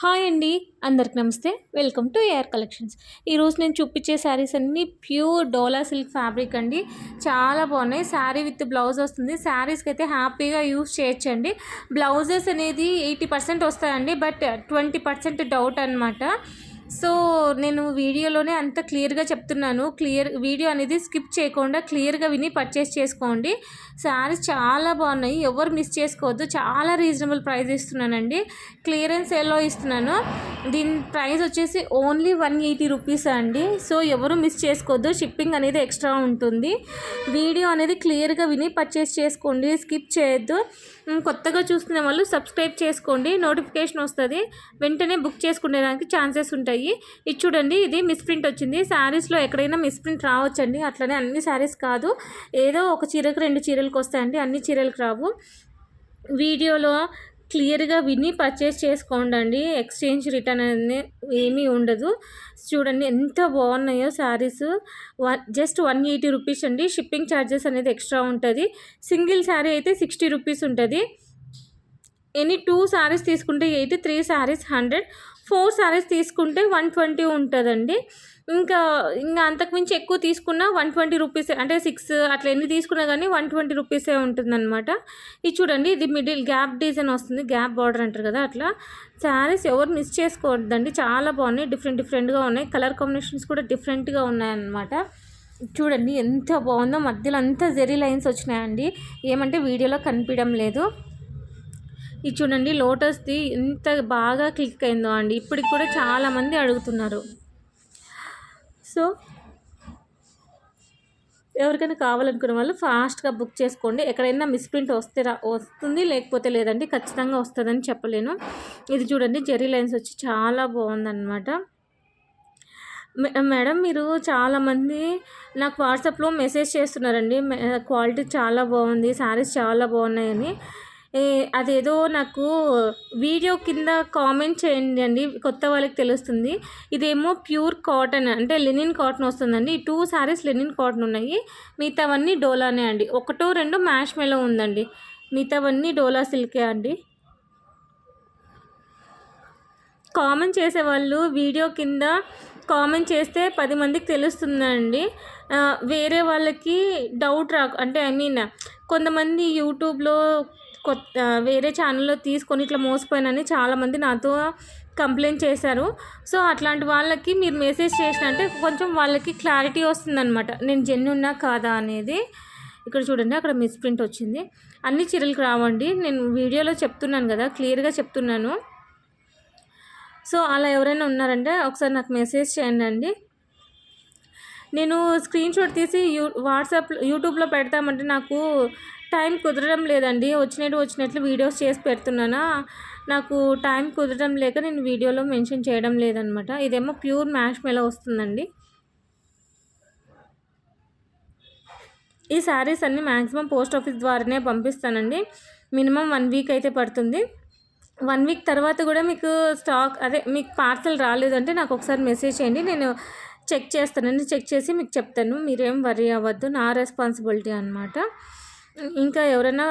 Hi అండి. అందరికి నమస్తే. Welcome to AR collections. ఈరోజు నేను చూపించే శారీస్ అన్నీ ప్యూర్ డోలా సిల్క్ ఫ్యాబ్రిక్ అండి. చాలా బాగున్నాయి. శారీ విత్ బ్లౌజ్ వస్తుంది. శారీస్కి అయితే హ్యాపీగా యూస్ చేయొచ్చండి. బ్లౌజెస్ అనేది 80% వస్తాయండి, బట్ 20% డౌట్ అనమాట. సో నేను వీడియోలోనే అంత క్లియర్గా చెప్తున్నాను. వీడియో అనేది స్కిప్ చేయకుండా క్లియర్గా విని పర్చేస్ చేసుకోండి. శారీస్ చాలా బాగున్నాయి, ఎవరు మిస్ చేసుకోవద్దు. చాలా రీజనబుల్ ప్రైస్ ఇస్తున్నానండి. క్లియరెన్స్ సేల్లో ఇస్తున్నాను. దీని ప్రైస్ వచ్చేసి ఓన్లీ 180 రూపీస్ అండి. సో ఎవరు మిస్ చేసుకోవద్దు. షిప్పింగ్ అనేది ఎక్స్ట్రా ఉంటుంది. వీడియో అనేది క్లియర్గా విని పర్చేస్ చేసుకోండి, స్కిప్ చేయొద్దు. కొత్తగా చూస్తున్న వాళ్ళు సబ్స్క్రైబ్ చేసుకోండి, నోటిఫికేషన్ వస్తుంది. వెంటనే బుక్ చేసుకునేదానికి ఛాన్సెస్ ఉంటాయి. ఇది చూడండి, ఇది మిస్ప్రింట్ వచ్చింది. శారీస్లో ఎక్కడైనా మిస్ప్రింట్ రావచ్చండి. అట్లనే అన్ని శారీస్ కాదు, ఏదో ఒక చీరకు 2 చీరలకు వస్తాయండి, అన్ని చీరలకు రావు. వీడియోలో క్లియర్గా విని పర్చేస్ చేసుకోండి. ఎక్స్చేంజ్ రిటర్న్ అనేది ఏమీ ఉండదు. చూడండి ఎంత బాగున్నాయో శారీస్. జస్ట్ 180 రూపీస్ అండి. షిప్పింగ్ ఛార్జెస్ అనేది ఎక్స్ట్రా ఉంటుంది. సింగిల్ శారీ అయితే 60 రూపీస్ ఉంటుంది. ఎనీ 2 శారీస్ తీసుకుంటే 80, 3 శారీస్ 100, 4 శారీస్ తీసుకుంటే 120 ఉంటుందండి. ఇంకా అంతకుమించి ఎక్కువ తీసుకున్నా 120 రూపీసే, అంటే 6 అట్లా ఎన్ని తీసుకున్నా కానీ 120 రూపీసే ఉంటుందన్నమాట. ఇది చూడండి, ఇది మిడిల్ గ్యాప్ డిజైన్ వస్తుంది, గ్యాప్ బార్డర్ అంటారు కదా, అట్లా. శారీస్ ఎవరు మిస్ చేసుకోవద్దండి. చాలా బాగున్నాయి, డిఫరెంట్గా ఉన్నాయి. కలర్ కాంబినేషన్స్ కూడా డిఫరెంట్గా ఉన్నాయన్నమాట. చూడండి ఎంత బాగుందో. మధ్యలో అంతా జెరీ లైన్స్ వచ్చినాయండి, ఏమంటే వీడియోలో కనిపించడం లేదు. ఇది చూడండి, లోటస్ది ఎంత బాగా క్లిక్ అయిందో అండి. ఇప్పటికి కూడా చాలామంది అడుగుతున్నారు. సో ఎవరికైనా కావాలనుకునే వాళ్ళు ఫాస్ట్గా బుక్ చేసుకోండి. ఎక్కడైనా మిస్ప్రింట్ వస్తుంది, లేకపోతే లేదండి, ఖచ్చితంగా వస్తుందని చెప్పలేను. ఇది చూడండి, జెరీ లైన్స్ వచ్చి చాలా బాగుందన్నమాట. మేడం, మీరు చాలామంది నాకు వాట్సాప్లో మెసేజ్ చేస్తున్నారండి, క్వాలిటీ చాలా బాగుంది, శారీస్ చాలా బాగున్నాయని. అదేదో నాకు వీడియో కింద కామెంట్ చేయండి అండి, కొత్త వాళ్ళకి తెలుస్తుంది. ఇదేమో ప్యూర్ కాటన్, అంటే లెనిన్ కాటన్ వస్తుందండి. 2 శారీస్ లెనిన్ కాటన్ ఉన్నాయి, మిగతావన్నీ డోలానే అండి. 1, 2 మ్యాష్ మెలో ఉందండి, మిగతావన్నీ డోలా సిల్కే అండి. కామెంట్ చేసేవాళ్ళు వీడియో కింద కామెంట్ చేస్తే 10 మందికి తెలుస్తుందండి. వేరే వాళ్ళకి డౌట్ అంటే కొంతమంది యూట్యూబ్లో వేరే ఛానల్లో తీసుకొని ఇట్లా మోసపోయినని చాలామంది నాతో కంప్లైంట్ చేశారు. సో అట్లాంటి వాళ్ళకి మీరు మెసేజ్ చేసినంటే కొంచెం వాళ్ళకి క్లారిటీ వస్తుందన్నమాట, నేను జెన్యున్నా కాదా అనేది. ఇక్కడ చూడండి, అక్కడ మిస్ప్రింట్ వచ్చింది. అన్ని చీరలకు రావండి, నేను వీడియోలో చెప్తున్నాను కదా, క్లియర్గా చెప్తున్నాను. సో అలా ఎవరైనా ఉన్నారంటే ఒకసారి నాకు మెసేజ్ చేయండి. నేను స్క్రీన్ షాట్ తీసి యూట్యూబ్లో పెడతామంటే నాకు టైం కుదరడం లేదండి. వచ్చినట్లు వీడియోస్ చేసి పెడుతున్నానా, నాకు టైం కుదరడం లేక నేను వీడియోలో మెన్షన్ చేయడం లేదనమాట. ఇదేమో ప్యూర్ మ్యాష్ మెలో వస్తుందండి. ఈ శారీస్ అన్నీ మ్యాక్సిమం పోస్ట్ ఆఫీస్ ద్వారానే పంపిస్తానండి. మినిమం 1 వీక్ అయితే పడుతుంది. 1 వీక్ తర్వాత కూడా మీకు మీకు పార్సల్ రాలేదంటే నాకు ఒకసారి మెసేజ్ చేయండి, నేను చెక్ చేస్తానండి. చెక్ చేసి మీకు చెప్తాను, మీరేం వరీ అవ్వద్దు, నా రెస్పాన్సిబిలిటీ అనమాట. ఇంకా ఎవరైనా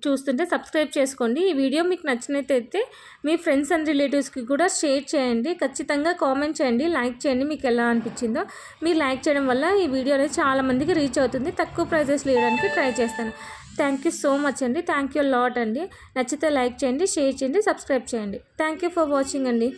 చూస్తుంటే సబ్స్క్రైబ్ చేసుకోండి. ఈ వీడియో మీకు నచ్చినట్టయితే మీ ఫ్రెండ్స్ అండ్ రిలేటివ్స్కి కూడా షేర్ చేయండి. ఖచ్చితంగా కామెంట్ చేయండి, లైక్ చేయండి, మీకు ఎలా అనిపించిందో. మీరు లైక్ చేయడం వల్ల ఈ వీడియో అనేది చాలామందికి రీచ్ అవుతుంది. తక్కువ ప్రైజెస్లో ఇవ్వడానికి ట్రై చేస్తాను. థ్యాంక్ యూ సో మచ్ అండి. థ్యాంక్ యూ లాట్ అండి. నచ్చితే లైక్ చేయండి, షేర్ చేయండి, సబ్స్క్రైబ్ చేయండి. థ్యాంక్ యూ ఫర్ వాచింగ్ అండి.